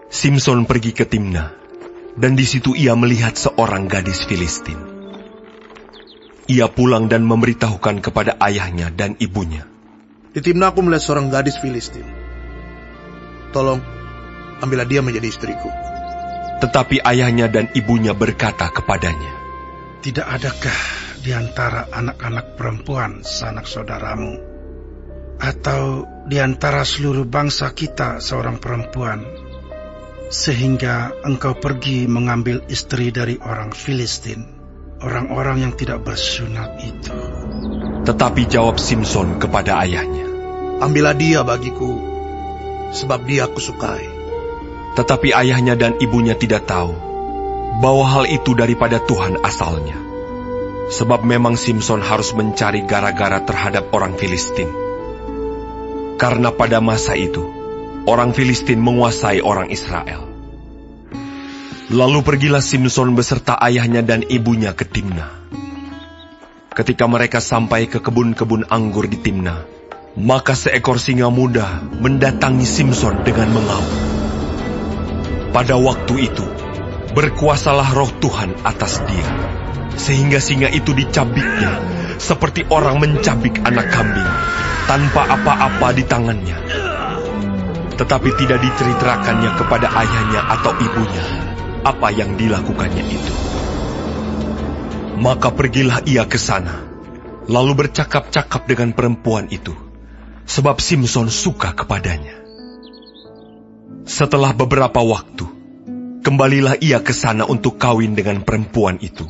Simson pergi ke Timna, dan di situ ia melihat seorang gadis Filistin. Ia pulang dan memberitahukan kepada ayahnya dan ibunya. Di Timna aku melihat seorang gadis Filistin. Tolong, ambillah dia menjadi istriku. Tetapi ayahnya dan ibunya berkata kepadanya, Tidak adakah di antara anak-anak perempuan sanak saudaramu, atau di antara seluruh bangsa kita seorang perempuan, sehingga engkau pergi mengambil istri dari orang Filistin, orang-orang yang tidak bersunat itu? Tetapi jawab Simson kepada ayahnya, Ambillah dia bagiku, sebab dia aku sukai. Tetapi ayahnya dan ibunya tidak tahu bahwa hal itu daripada Tuhan asalnya. Sebab memang Simson harus mencari gara-gara terhadap orang Filistin. Karena pada masa itu, orang Filistin menguasai orang Israel. Lalu pergilah Simson beserta ayahnya dan ibunya ke Timna. Ketika mereka sampai ke kebun-kebun anggur di Timna, maka seekor singa muda mendatangi Simson dengan mengaum. Pada waktu itu, berkuasalah roh Tuhan atas dia, sehingga singa itu dicabiknya, seperti orang mencabik anak kambing, tanpa apa-apa di tangannya. Tetapi tidak diceritakannya kepada ayahnya atau ibunya, apa yang dilakukannya itu. Maka pergilah ia ke sana, lalu bercakap-cakap dengan perempuan itu, sebab Simson suka kepadanya. Setelah beberapa waktu, kembalilah ia ke sana untuk kawin dengan perempuan itu.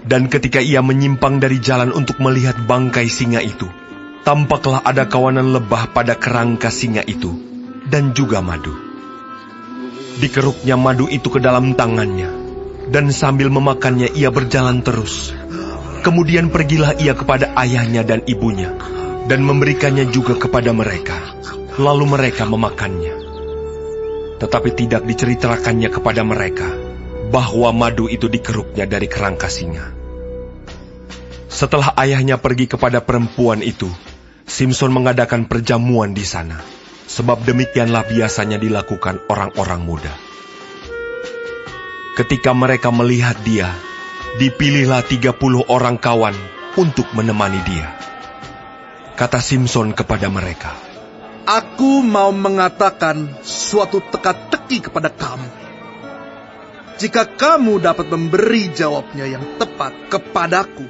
Dan ketika ia menyimpang dari jalan untuk melihat bangkai singa itu, tampaklah ada kawanan lebah pada kerangka singa itu, dan juga madu. Dikeruknya madu itu ke dalam tangannya, dan sambil memakannya ia berjalan terus. Kemudian pergilah ia kepada ayahnya dan ibunya, dan memberikannya juga kepada mereka. Lalu mereka memakannya. Tetapi tidak diceritakannya kepada mereka bahwa madu itu dikeruknya dari kerangka singa. Setelah ayahnya pergi kepada perempuan itu, Simson mengadakan perjamuan di sana, sebab demikianlah biasanya dilakukan orang-orang muda. Ketika mereka melihat dia, dipilihlah 30 orang kawan untuk menemani dia. Kata Simson kepada mereka, Aku mau mengatakan suatu teka-teki kepada kamu. Jika kamu dapat memberi jawabnya yang tepat kepadaku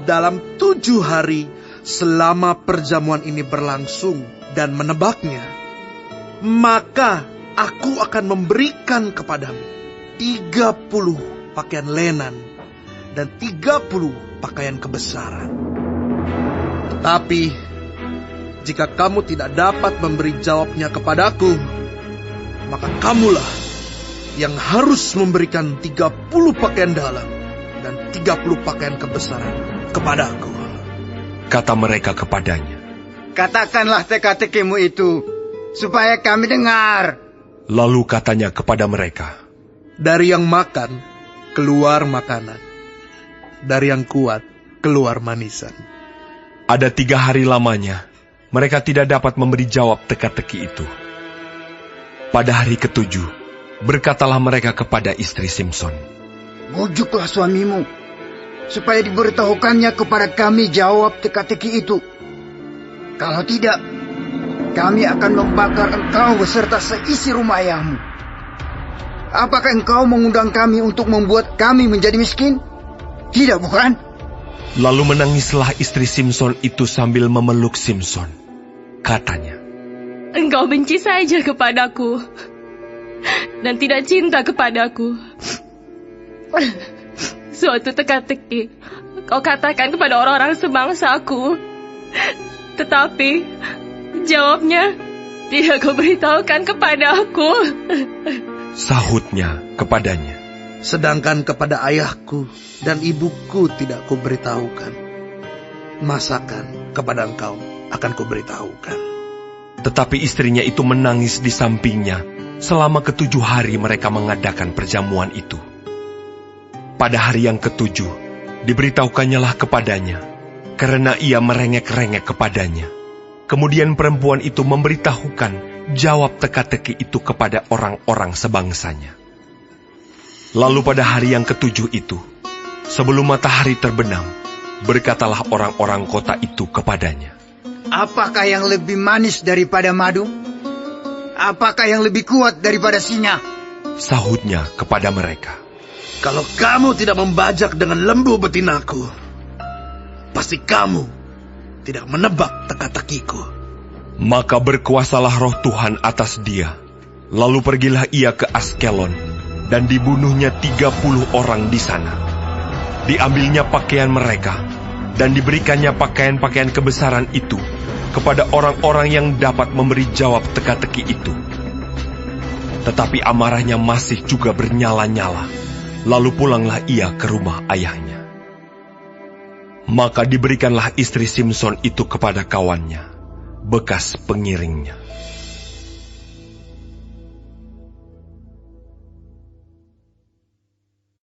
dalam 7 hari selama perjamuan ini berlangsung dan menebaknya, maka aku akan memberikan kepadamu 30 pakaian lenan dan 30 pakaian kebesaran. Tetapi jika kamu tidak dapat memberi jawabnya kepadaku, maka kamulah yang harus memberikan 30 pakaian dalam dan 30 pakaian kebesaran kepadaku. Kata mereka kepadanya, Katakanlah teka-tekimu itu, supaya kami dengar. Lalu katanya kepada mereka, Dari yang makan, keluar makanan. Dari yang kuat, keluar manisan. Ada 3 hari lamanya, mereka tidak dapat memberi jawab teka-teki itu. Pada hari ke-7, berkatalah mereka kepada istri Simson, Bujuklah suamimu, supaya diberitahukannya kepada kami jawab teka-teki itu. Kalau tidak, kami akan membakar engkau beserta seisi rumah ayahmu. Apakah engkau mengundang kami untuk membuat kami menjadi miskin? Tidak, bukan? Lalu menangislah istri Simson itu sambil memeluk Simson. Katanya, Engkau benci saja kepadaku, dan tidak cinta kepadaku. Suatu teka-teki kau katakan kepada orang-orang sebangsaku, tetapi jawabnya tidak kau beritahukan kepadaku. Sahutnya kepadanya, Sedangkan kepada ayahku dan ibuku tidak kuberitahukan, masakan kepada engkau akan kuberitahukan. Tetapi istrinya itu menangis di sampingnya selama ke-7 hari mereka mengadakan perjamuan itu. Pada hari yang ke-7, diberitahukannya kepadanya, karena ia merengek-rengek kepadanya. Kemudian perempuan itu memberitahukan jawab teka-teki itu kepada orang-orang sebangsanya. Lalu pada hari yang ke-7 itu, sebelum matahari terbenam, berkatalah orang-orang kota itu kepadanya, Apakah yang lebih manis daripada madu? Apakah yang lebih kuat daripada singa? Sahutnya kepada mereka, Kalau kamu tidak membajak dengan lembu betinaku, pasti kamu tidak menebak teka-tekiku. Maka berkuasalah roh Tuhan atas dia. Lalu pergilah ia ke Askelon, dan dibunuhnya 30 orang di sana. Diambilnya pakaian mereka, dan diberikannya pakaian-pakaian kebesaran itu kepada orang-orang yang dapat memberi jawab teka-teki itu. Tetapi amarahnya masih juga bernyala-nyala. Lalu pulanglah ia ke rumah ayahnya. Maka diberikanlah istri Simson itu kepada kawannya, bekas pengiringnya.